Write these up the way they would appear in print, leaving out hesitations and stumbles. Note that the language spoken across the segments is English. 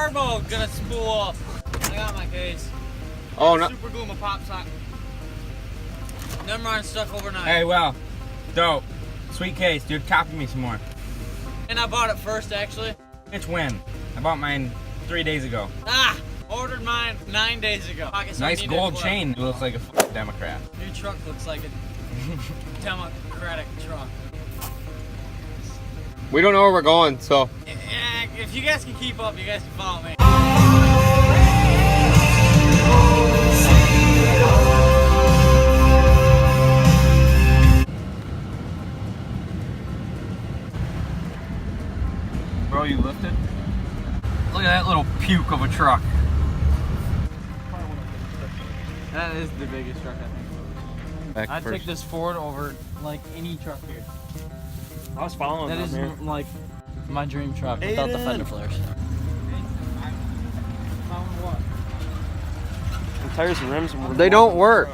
turbo gonna spool up. I got my case. Oh no. Super glue my pop sock. Never mind, stuck overnight. Hey, well, dope. Sweet case, dude. Copy me some more. And I bought it first, actually. It's when? I bought mine 3 days ago. Ah! Ordered mine 9 days ago. Okay, so Nice gold chain. It looks like a Democrat. Your truck looks like a Democratic truck. We don't know where we're going, so. Yeah, if you guys can keep up, you guys can follow me. Bro, you lifted? Look at that little puke of a truck. That is the biggest truck, I think. I'd take this Ford over like any truck here. I was following that. That is like my dream truck without the fender flares. The tires and rims. They don't work.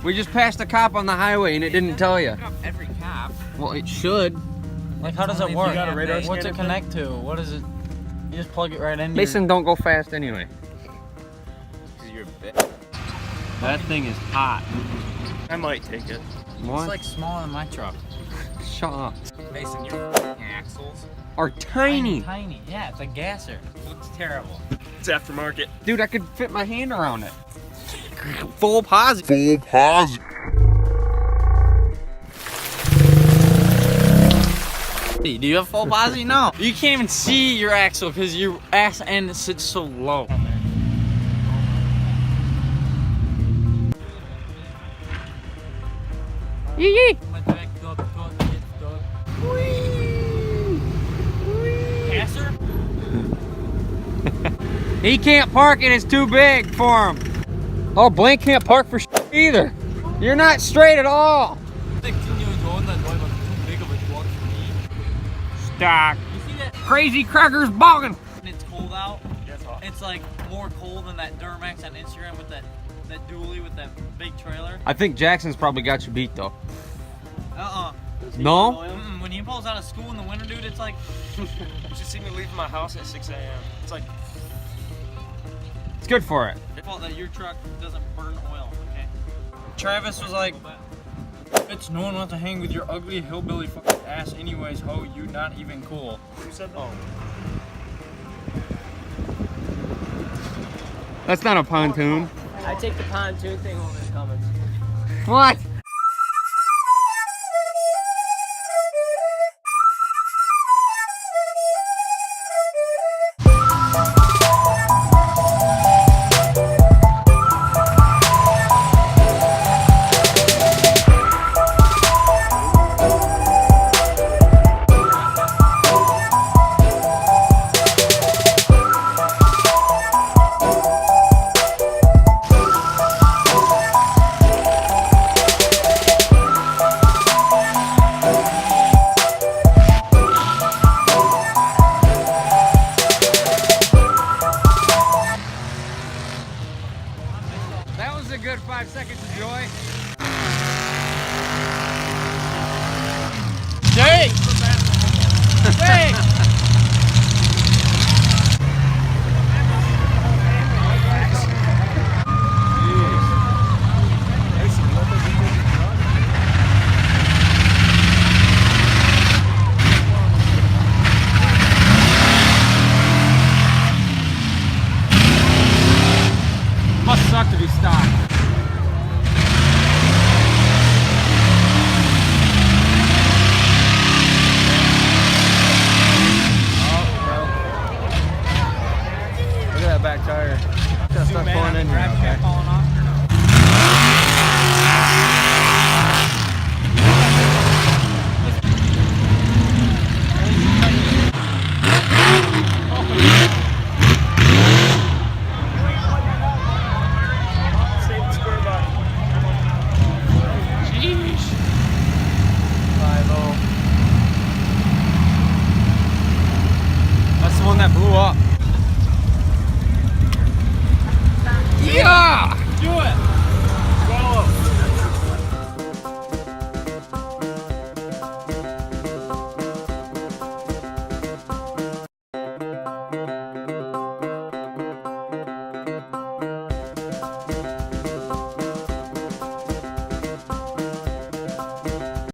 We just passed a cop on the highway and it didn't tell you. Every cop. Well, it should. Like, how does it work? You got a radar What's it scanner connect to? What is it? You just plug it right in. Mason, don't go fast anyway. You're a bitch. That thing is hot. I might take it. What? It's like smaller than my truck. Shut up. Mason, your axles Are tiny. Tiny. Yeah, it's a gasser. It looks terrible. It's aftermarket. Dude, I could fit my hand around it. Full positive. Full positive. Do you have full posi? No. You can't even see your axle because your ass end sits so low. Yee. Gasser? He can't park it, it's too big for him. Oh, Blank can't park for either. You're not straight at all. Stock. You see that? Crazy crackers bogging. When it's cold out, it's like more cold than that Duramax on Instagram with that dually with that big trailer. I think Jackson's probably got you beat though. No? When he pulls out of school in the winter, dude, it's like... You should see me leaving my house at 6 a.m. It's like... It's good for it. It's fault that your truck doesn't burn oil, okay? Travis was like, bitch, no one wants to hang with your ugly hillbilly fucking ass anyways, ho, you not even cool. Who said that? That's not a pontoon. I take the pontoon thing over the comments. What? That was a good 5 seconds of joy. Jake! Jake! Must suck to be stopped. Look at that back tire. Got stuff pulling in here. Okay. Falling off or no? Save the square body. Jeez. 5-0. That's the one that blew up.